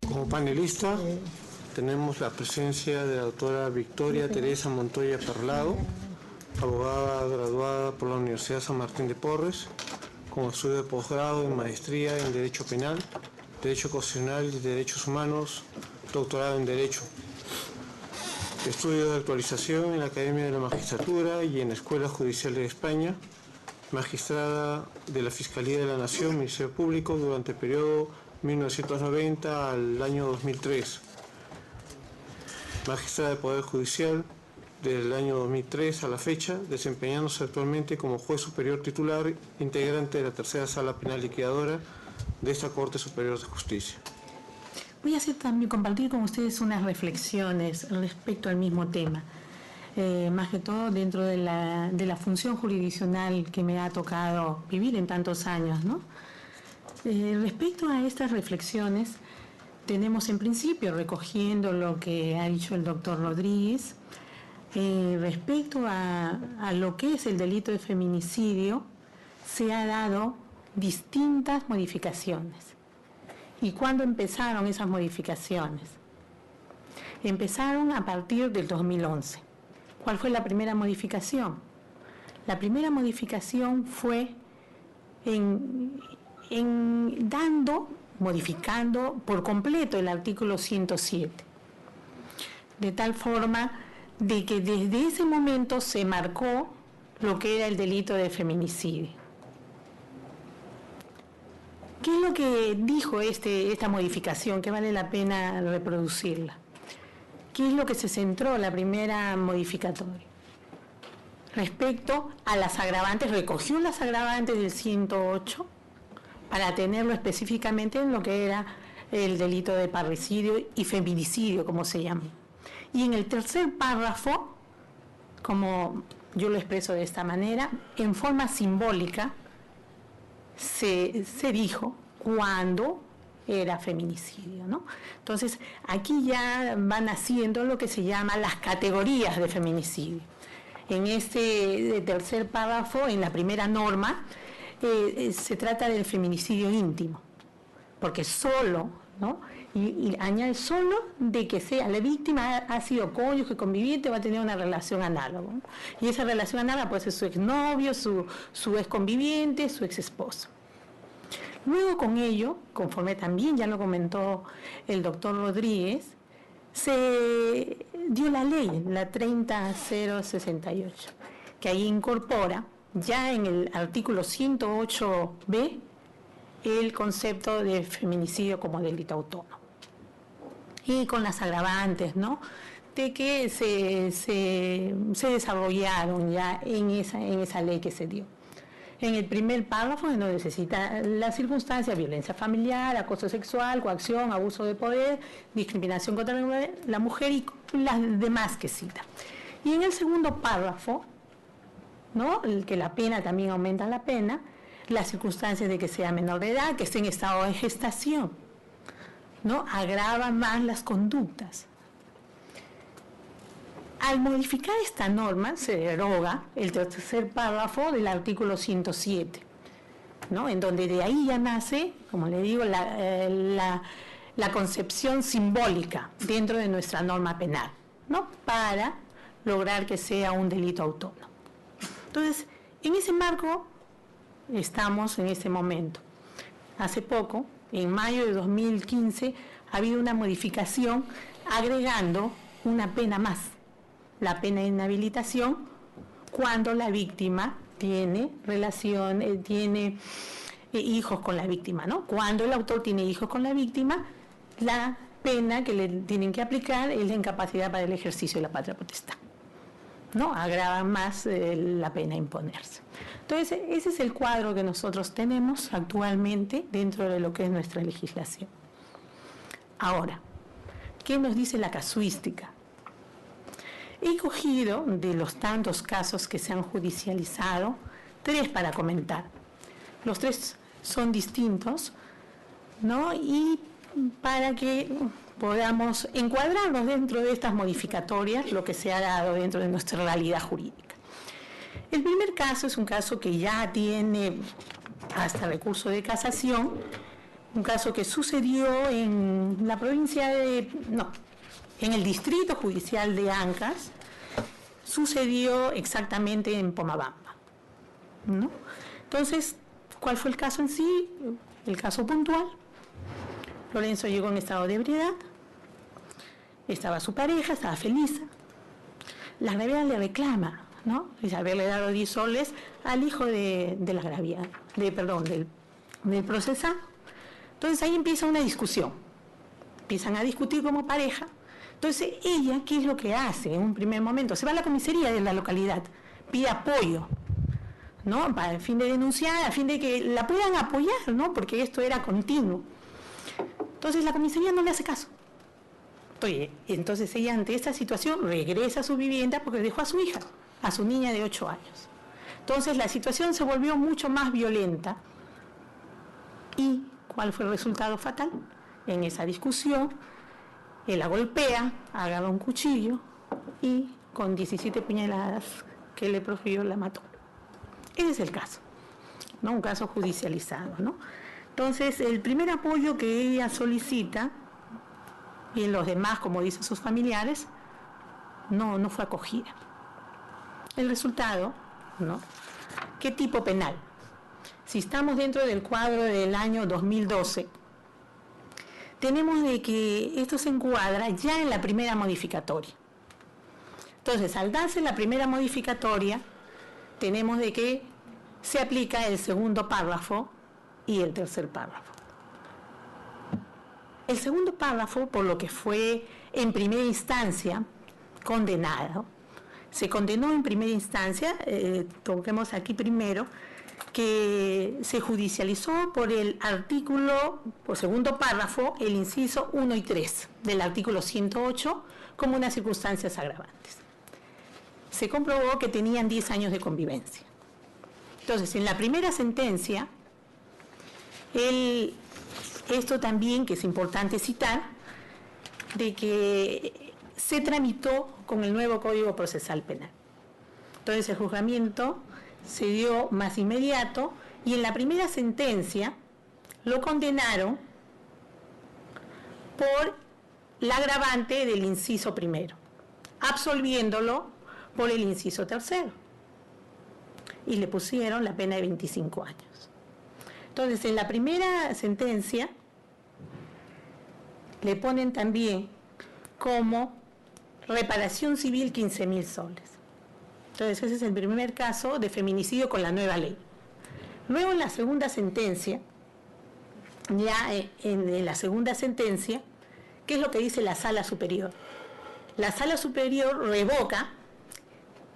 Como panelista tenemos la presencia de la doctora Victoria Teresa Montoya Perlado, abogada graduada por la Universidad San Martín de Porres, con estudio de posgrado en maestría en Derecho Penal, Derecho Constitucional y Derechos Humanos, doctorado en Derecho. Estudio de actualización en la Academia de la Magistratura y en la Escuela Judicial de España, magistrada de la Fiscalía de la Nación, Ministerio Público, durante el periodo 1990 al año 2003. Magistrada del Poder Judicial del año 2003 a la fecha, desempeñándose actualmente como juez superior titular, integrante de la tercera sala penal liquidadora de esta Corte Superior de Justicia. Voy a compartir con ustedes unas reflexiones respecto al mismo tema, más que todo dentro de la función jurisdiccional que me ha tocado vivir en tantos años, ¿no? Respecto a estas reflexiones, tenemos en principio, recogiendo lo que ha dicho el doctor Rodríguez, respecto a lo que es el delito de feminicidio, se ha dado distintas modificaciones. ¿Y cuándo empezaron esas modificaciones? Empezaron a partir del 2011. ¿Cuál fue la primera modificación? La primera modificación fue modificando por completo el artículo 107, de tal forma de que desde ese momento se marcó lo que era el delito de feminicidio. ¿Qué es lo que dijo esta modificación, que vale la pena reproducirla? ¿Qué es lo que se centró la primera modificatoria? Respecto a las agravantes, recogió las agravantes del 108 para tenerlo específicamente en lo que era el delito de parricidio y feminicidio, como se llama. Y en el tercer párrafo, como yo lo expreso de esta manera, en forma simbólica, se dijo cuándo era feminicidio, ¿no? Entonces, aquí ya van haciendo lo que se llama las categorías de feminicidio. En este tercer párrafo, en la primera norma, se trata del feminicidio íntimo, porque solo, ¿no? Y añade solo de que sea la víctima ha sido cónyuge, conviviente, va a tener una relación análoga, ¿no? Y esa relación análoga puede ser su exnovio, su exconviviente, su exesposo. Luego con ello, conforme también ya lo comentó el doctor Rodríguez, se dio la ley, la 30068, que ahí incorpora ya en el artículo 108b el concepto de feminicidio como delito autónomo. Y con las agravantes, ¿no?, de que se desarrollaron ya en esa ley que se dio. En el primer párrafo, en donde se cita las circunstancias: violencia familiar, acoso sexual, coacción, abuso de poder, discriminación contra la mujer y las demás que cita. Y en el segundo párrafo, ¿no?, el que la pena también aumenta la pena, las circunstancias de que sea menor de edad, que esté en estado de gestación, ¿no?, agrava más las conductas. Al modificar esta norma, se deroga el tercer párrafo del artículo 107, ¿no?, en donde de ahí ya nace, como le digo, la concepción simbólica dentro de nuestra norma penal, ¿no?, para lograr que sea un delito autónomo. Entonces, en ese marco estamos en este momento. Hace poco, en mayo de 2015, ha habido una modificación agregando una pena más, la pena de inhabilitación, cuando la víctima tiene hijos con la víctima, ¿no? Cuando el autor tiene hijos con la víctima, la pena que le tienen que aplicar es la incapacidad para el ejercicio de la patria potestad, ¿no? Agrava más la pena a imponerse. Entonces, ese es el cuadro que nosotros tenemos actualmente dentro de lo que es nuestra legislación. Ahora, ¿qué nos dice la casuística? He cogido de los tantos casos que se han judicializado 3 para comentar. Los 3 son distintos, ¿no?, y para que podamos encuadrarnos dentro de estas modificatorias, lo que se ha dado dentro de nuestra realidad jurídica. El primer caso es un caso que ya tiene hasta recurso de casación, un caso que sucedió en la provincia de... no, en el distrito judicial de Ancash, sucedió exactamente en Pomabamba, ¿no? Entonces, ¿cuál fue el caso en sí? El caso puntual. Lorenzo llegó en estado de ebriedad, estaba su pareja, estaba feliz. La agraviada le reclama, ¿no? Es haberle dado 10 soles al hijo de la agraviada, del procesado. Entonces ahí empieza una discusión. Empiezan a discutir como pareja. Entonces ella, ¿qué es lo que hace en un primer momento? Se va a la comisaría de la localidad, pide apoyo, ¿no? Para el fin de denunciar, a fin de que la puedan apoyar, ¿no? Porque esto era continuo. Entonces la comisaría no le hace caso. Entonces ella ante esta situación regresa a su vivienda porque dejó a su hija, a su niña de 8 años. Entonces la situación se volvió mucho más violenta. ¿Y cuál fue el resultado fatal? En esa discusión, él la golpea, agarra un cuchillo y con 17 puñaladas que le profirió la mató. Ese es el caso, ¿no? Un caso judicializado, ¿no? Entonces, el primer apoyo que ella solicita, y en los demás, como dicen sus familiares, no fue acogida. El resultado, ¿no? ¿Qué tipo penal? Si estamos dentro del cuadro del año 2012, tenemos de que esto se encuadra ya en la primera modificatoria. Entonces, al darse la primera modificatoria, tenemos de que se aplica el segundo párrafo y el tercer párrafo. El segundo párrafo, por lo que fue en primera instancia condenado, se condenó en primera instancia, toquemos aquí primero, que se judicializó por el artículo, por segundo párrafo, el inciso 1 y 3 del artículo 108 como unas circunstancias agravantes. Se comprobó que tenían 10 años de convivencia. Entonces, en la primera sentencia, esto también, que es importante citar, de que se tramitó con el nuevo Código Procesal Penal. Entonces, el juzgamiento se dio más inmediato y en la primera sentencia lo condenaron por la agravante del inciso primero, absolviéndolo por el inciso tercero, y le pusieron la pena de 25 años. Entonces, en la primera sentencia le ponen también como reparación civil 15.000 soles. Entonces, ese es el primer caso de feminicidio con la nueva ley. Luego, en la segunda sentencia, ya en la segunda sentencia, ¿qué es lo que dice la Sala Superior? La Sala Superior revoca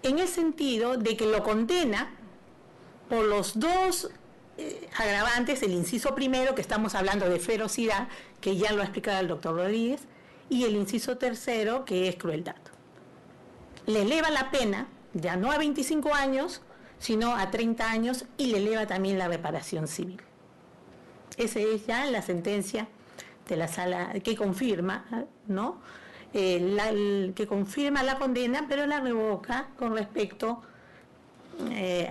en el sentido de que lo condena por los dos agravantes, el inciso primero, que estamos hablando de ferocidad, que ya lo ha explicado el doctor Rodríguez, y el inciso tercero, que es crueldad. Le eleva la pena, ya no a 25 años, sino a 30 años, y le eleva también la reparación civil. Esa es ya la sentencia de la sala que confirma, ¿no? Que confirma la condena, pero la revoca con respecto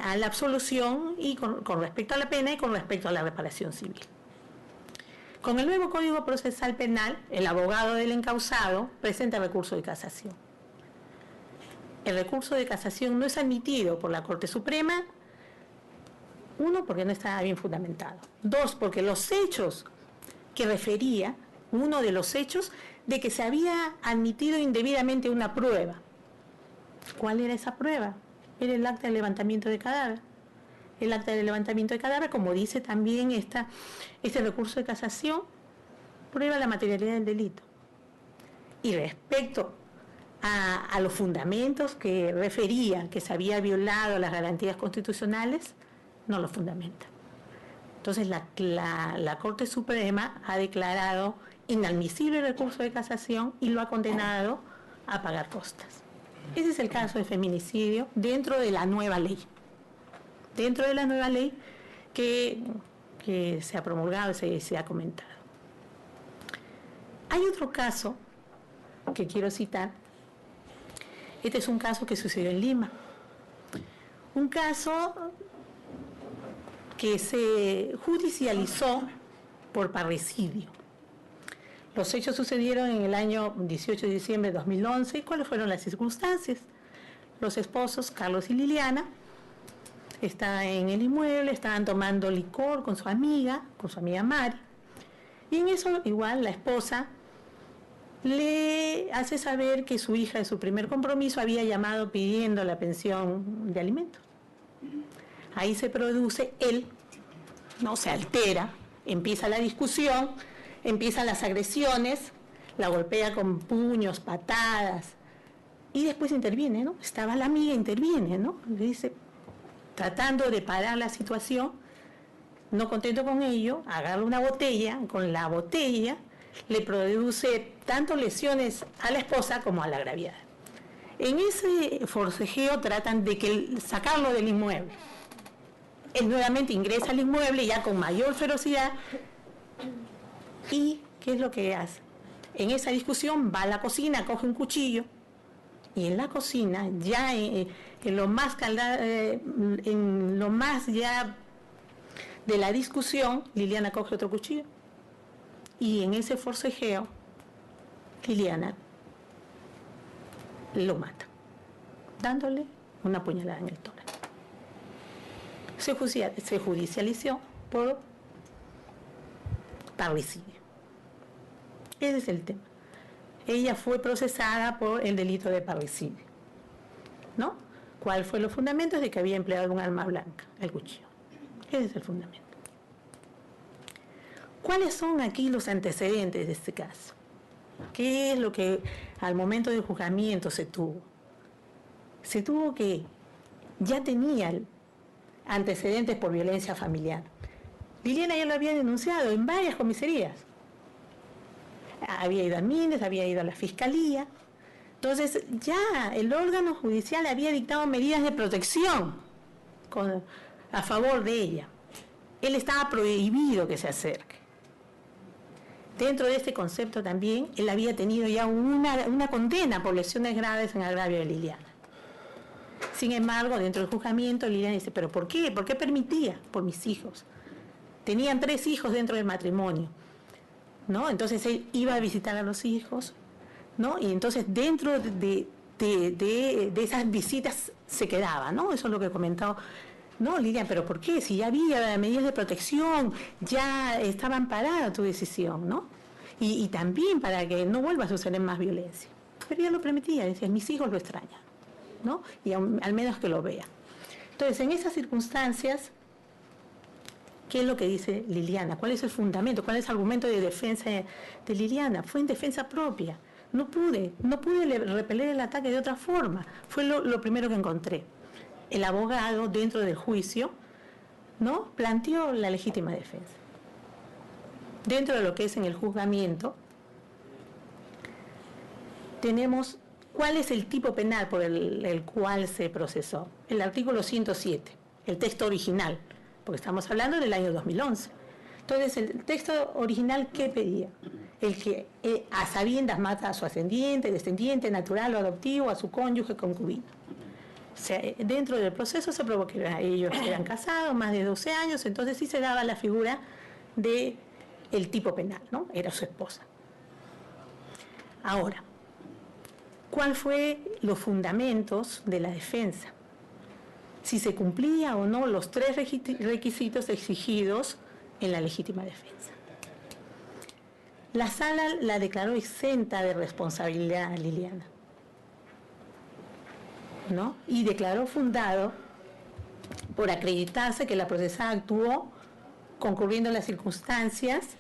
a la absolución y con respecto a la pena y con respecto a la reparación civil. Con el nuevo Código Procesal Penal, el abogado del encausado presenta recurso de casación. El recurso de casación no es admitido por la Corte Suprema, uno, porque no está bien fundamentado, dos, porque los hechos que refería, uno de los hechos de que se había admitido indebidamente una prueba. ¿Cuál era esa prueba? Era el acta de levantamiento de cadáver. El acta de levantamiento de cadáver, como dice también este recurso de casación, prueba la materialidad del delito. Y respecto a los fundamentos que referían que se había violado las garantías constitucionales, no lo fundamenta. Entonces la Corte Suprema ha declarado inadmisible el recurso de casación y lo ha condenado a pagar costas. Ese es el caso de feminicidio dentro de la nueva ley. Dentro de la nueva ley que se ha promulgado y se ha comentado. Hay otro caso que quiero citar. Este es un caso que sucedió en Lima. Un caso que se judicializó por parricidio. Los hechos sucedieron en el año 18 de diciembre de 2011. ¿Cuáles fueron las circunstancias? Los esposos, Carlos y Liliana, estaban en el inmueble, estaban tomando licor con su amiga Mari. Y en eso, igual, la esposa le hace saber que su hija de su primer compromiso había llamado pidiendo la pensión de alimentos. Ahí se produce no se altera, empieza la discusión, empiezan las agresiones, la golpea con puños, patadas, y después interviene, ¿no? Estaba la amiga, interviene, ¿no? Le dice, tratando de parar la situación, no contento con ello, agarra una botella, con la botella le produce tanto lesiones a la esposa como a la agraviada. En ese forcejeo tratan de sacarlo del inmueble. Él nuevamente ingresa al inmueble ya con mayor ferocidad. ¿Y qué es lo que hace? En esa discusión va a la cocina, coge un cuchillo, y en la cocina, ya en lo más ya de la discusión, Liliana coge otro cuchillo. Y en ese forcejeo, Liliana lo mata, dándole una puñalada en el tórax. Se judicializó por parricidio. Ese es el tema. Ella fue procesada por el delito de parricidio, ¿no? ¿Cuál fue los fundamentos? De que había empleado un arma blanca, el cuchillo. Ese es el fundamento. ¿Cuáles son aquí los antecedentes de este caso? ¿Qué es lo que al momento del juzgamiento se tuvo? Se tuvo que ya tenía antecedentes por violencia familiar. Liliana ya lo había denunciado en varias comisarías. Había ido a Mines, había ido a la Fiscalía. Entonces ya el órgano judicial había dictado medidas de protección a favor de ella. Él estaba prohibido que se acerque. Dentro de este concepto también, él había tenido ya una condena por lesiones graves en agravio de Liliana. Sin embargo, dentro del juzgamiento, Liliana dice, ¿pero por qué? ¿Por qué permitía? Por mis hijos. Tenían 3 hijos dentro del matrimonio, ¿no? Entonces él iba a visitar a los hijos, ¿no? Y entonces dentro de esas visitas se quedaba, ¿no? Eso es lo que he comentado. No, Liliana, ¿pero por qué? Si ya había medidas de protección, ya estaba amparada tu decisión, ¿no? Y también para que no vuelva a suceder más violencia. Pero ella lo permitía, decía, mis hijos lo extrañan, ¿no? Y al menos que lo vean. Entonces, en esas circunstancias, ¿qué es lo que dice Liliana? ¿Cuál es el fundamento? ¿Cuál es el argumento de defensa de Liliana? Fue en defensa propia. No pude repeler el ataque de otra forma. Fue lo primero que encontré. El abogado, dentro del juicio, ¿no?, planteó la legítima defensa. Dentro de lo que es en el juzgamiento, tenemos cuál es el tipo penal por el cual se procesó. El artículo 107, el texto original, porque estamos hablando del año 2011. Entonces, el texto original, ¿qué pedía? El que a sabiendas mata a su ascendiente, descendiente, natural o adoptivo, a su cónyuge, concubino. O sea, dentro del proceso se probó que ellos eran casados, más de 12 años, entonces sí se daba la figura del tipo penal, ¿no? Era su esposa. Ahora, ¿cuáles fueron los fundamentos de la defensa? Si se cumplía o no los 3 requisitos exigidos en la legítima defensa. La sala la declaró exenta de responsabilidad a Liliana, ¿no? Y declaró fundado por acreditarse que la procesada actuó concurriendo las circunstancias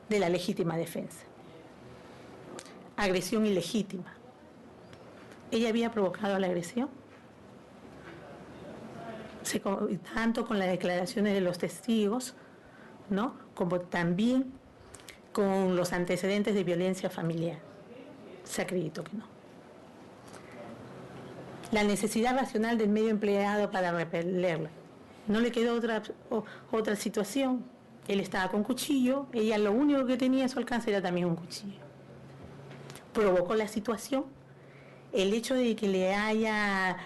de la legítima defensa. Agresión ilegítima. ¿Ella había provocado la agresión? Tanto con las declaraciones de los testigos, ¿no?, como también con los antecedentes de violencia familiar. Se acreditó que no. La necesidad racional del medio empleado para repelerla. No le quedó otra situación. Él estaba con cuchillo, ella lo único que tenía a su alcance era también un cuchillo. Provocó la situación. El hecho de que le haya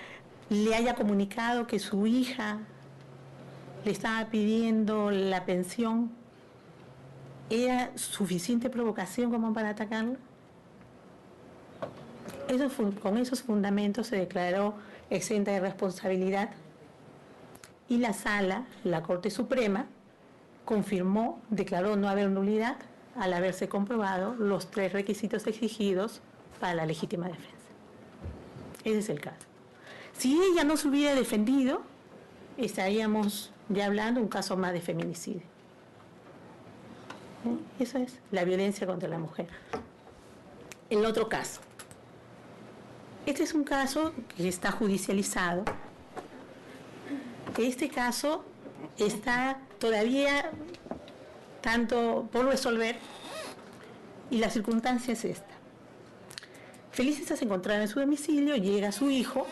comunicado que su hija le estaba pidiendo la pensión ¿Era suficiente provocación como para atacarlo? Con esos fundamentos se declaró exenta de responsabilidad y la Sala, la Corte Suprema, declaró no haber nulidad al haberse comprobado los 3 requisitos exigidos para la legítima defensa. Ese es el caso. Si ella no se hubiera defendido, estaríamos ya hablando de un caso más de feminicidio. Eso es la violencia contra la mujer. El otro caso. Este es un caso que está judicializado. Este caso está todavía tanto por resolver y la circunstancia es esta. Felicita se encontraba en su domicilio, llega su hijo,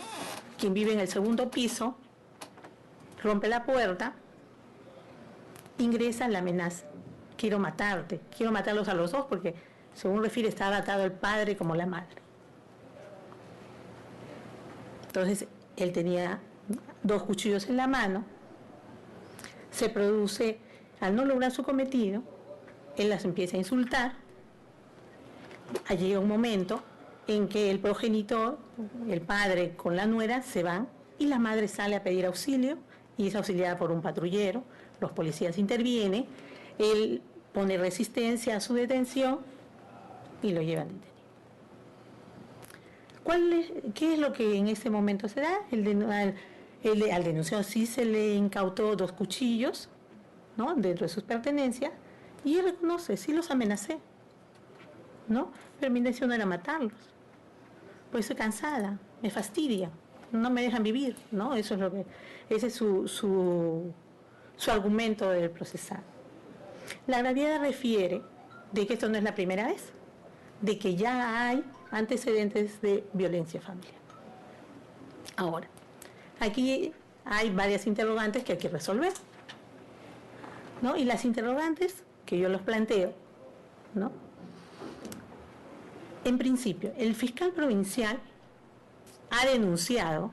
quien vive en el segundo piso, rompe la puerta, ingresa, la amenaza. Quiero matarte, quiero matarlos a los dos porque, según refiere, estaba atado el padre como la madre. Entonces, él tenía 2 cuchillos en la mano, se produce, al no lograr su cometido, él las empieza a insultar, llega un momento en que el progenitor, el padre con la nuera, se van y la madre sale a pedir auxilio y es auxiliada por un patrullero, los policías intervienen, él pone resistencia a su detención y lo llevan detenido. ¿Qué es lo que en ese momento se da? Al denunciado sí se le incautó 2 cuchillos, ¿no?, dentro de sus pertenencias, y él reconoce, sí los amenacé, ¿no? Pero mi intención no era matarlos, pues estoy cansada, me fastidia, no me dejan vivir, ¿no? Ese es su argumento del procesado. La gravedad refiere de que esto no es la primera vez, de que ya hay antecedentes de violencia familiar. Ahora, aquí hay varias interrogantes que hay que resolver, ¿no? Y las interrogantes que yo los planteo, ¿no? En principio, el fiscal provincial ha denunciado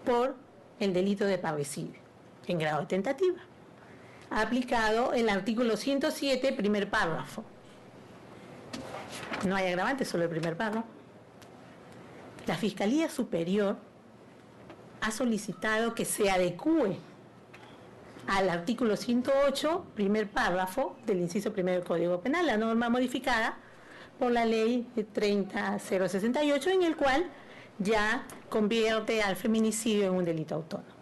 por el delito de parricidio en grado de tentativa. Ha aplicado el artículo 107, primer párrafo. No hay agravante, solo el primer párrafo. La Fiscalía Superior ha solicitado que se adecúe al artículo 108, primer párrafo del inciso primero del Código Penal, la norma modificada por la ley 30.068, en el cual ya convierte al feminicidio en un delito autónomo.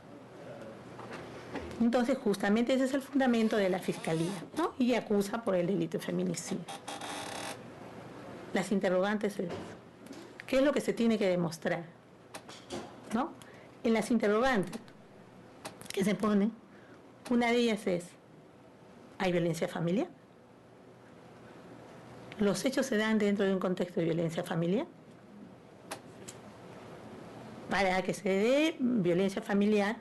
Entonces, justamente ese es el fundamento de la Fiscalía, ¿no? Y acusa por el delito de feminicidio. Las interrogantes es, ¿qué es lo que se tiene que demostrar? ¿No? En las interrogantes que se ponen, una de ellas es, ¿hay violencia familiar? ¿Los hechos se dan dentro de un contexto de violencia familiar? Para que se dé violencia familiar,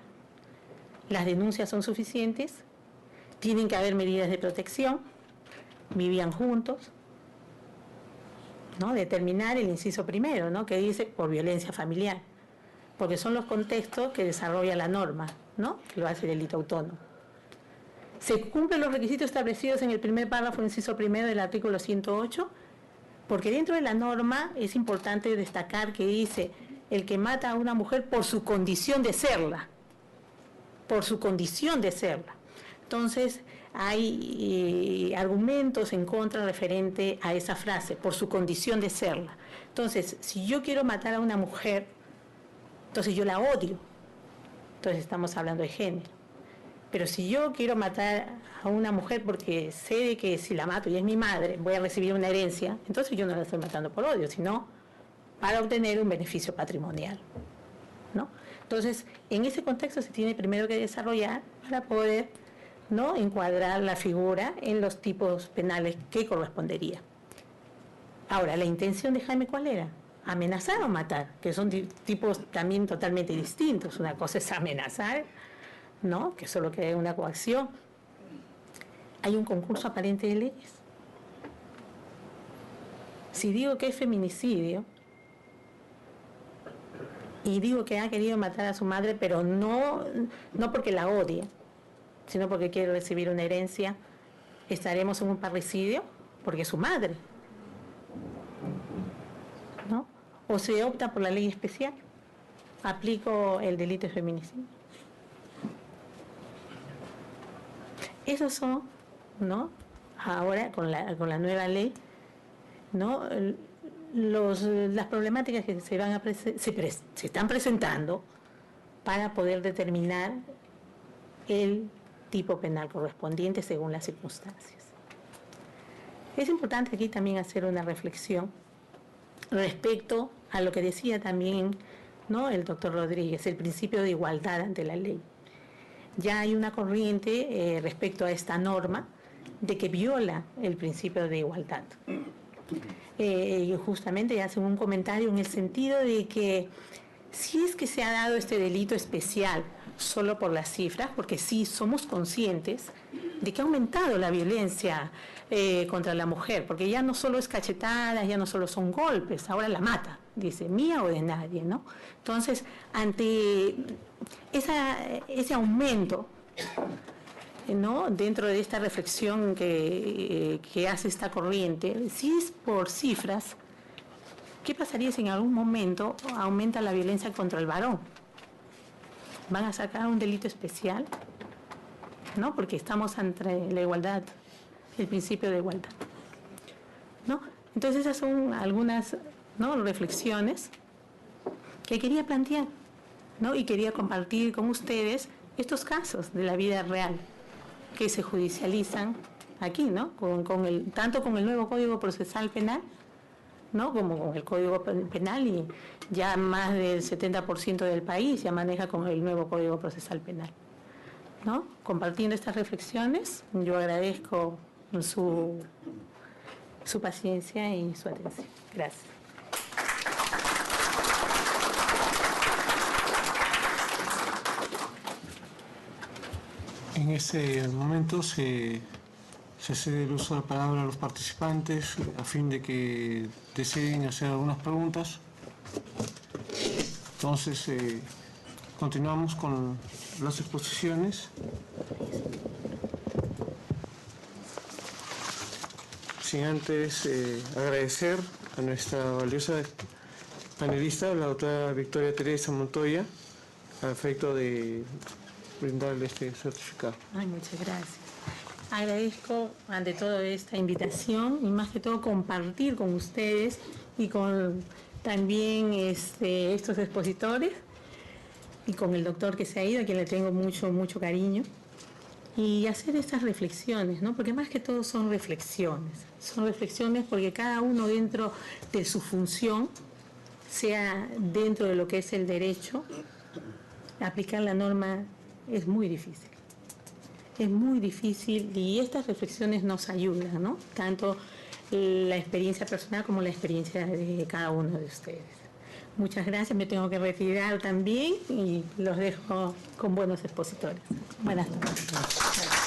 las denuncias son suficientes, tienen que haber medidas de protección, vivían juntos, ¿no? Determinar el inciso primero, ¿no?, que dice por violencia familiar, porque son los contextos que desarrolla la norma, ¿no?, que lo hace delito autónomo. Se cumplen los requisitos establecidos en el primer párrafo, inciso primero del artículo 108, porque dentro de la norma es importante destacar que dice el que mata a una mujer por su condición de serla, por su condición de serla. Entonces, hay argumentos en contra referente a esa frase, por su condición de serla. Entonces, si yo quiero matar a una mujer, entonces yo la odio. Entonces estamos hablando de género. Pero si yo quiero matar a una mujer porque sé de que si la mato y es mi madre, voy a recibir una herencia, entonces yo no la estoy matando por odio, sino para obtener un beneficio patrimonial, ¿no? Entonces, en ese contexto se tiene primero que desarrollar para poder, ¿no?, encuadrar la figura en los tipos penales que correspondería. Ahora, la intención de Jaime, ¿cuál era? Amenazar o matar, que son tipos también totalmente distintos. Una cosa es amenazar, ¿no?, que solo que hay una coacción. Hay un concurso aparente de leyes. Si digo que es feminicidio y digo que ha querido matar a su madre, pero no porque la odie, sino porque quiere recibir una herencia, estaremos en un parricidio porque es su madre, ¿no? O se opta por la ley especial, aplico el delito de feminicidio. Esos son, ¿no? Ahora con la nueva ley, ¿no? Las problemáticas que se están presentando para poder determinar el tipo penal correspondiente según las circunstancias. Es importante aquí también hacer una reflexión respecto a lo que decía también, ¿no?, el doctor Rodríguez, el principio de igualdad ante la ley. Ya hay una corriente respecto a esta norma de que viola el principio de igualdad. Y justamente hacen un comentario en el sentido de que si es que se ha dado este delito especial solo por las cifras, porque sí somos conscientes de que ha aumentado la violencia contra la mujer, porque ya no solo es cachetadas, ya no solo son golpes, ahora la mata, dice, mía o de nadie, ¿no? Entonces, ante ese aumento, ¿no?, dentro de esta reflexión que hace esta corriente, si es por cifras, ¿qué pasaría si en algún momento aumenta la violencia contra el varón? ¿Van a sacar un delito especial? ¿No? Porque estamos entre la igualdad, el principio de igualdad, ¿no? Entonces esas son algunas, ¿no?, reflexiones que quería plantear, ¿no? Y quería compartir con ustedes estos casos de la vida real que se judicializan aquí, ¿no? Tanto con el nuevo Código Procesal Penal, ¿no?, como con el Código Penal, y ya más del 70% del país ya maneja con el nuevo Código Procesal Penal, ¿no? Compartiendo estas reflexiones, yo agradezco su paciencia y su atención. Gracias. En este momento se cede el uso de la palabra a los participantes a fin de que deseen hacer algunas preguntas. Entonces, continuamos con las exposiciones. Sin antes agradecer a nuestra valiosa panelista, la doctora Victoria Teresa Montoya, al efecto de brindarle este certificado. Ay, muchas gracias. Agradezco ante todo esta invitación y más que todo compartir con ustedes y con también estos expositores y con el doctor que se ha ido, a quien le tengo mucho cariño, y hacer estas reflexiones, ¿no? Porque más que todo son reflexiones porque cada uno dentro de su función, sea dentro de lo que es el derecho, aplicar la norma es muy difícil. Es muy difícil y estas reflexiones nos ayudan, ¿no? Tanto la experiencia personal como la experiencia de cada uno de ustedes. Muchas gracias, me tengo que retirar también y los dejo con buenos expositores. Buenas tardes.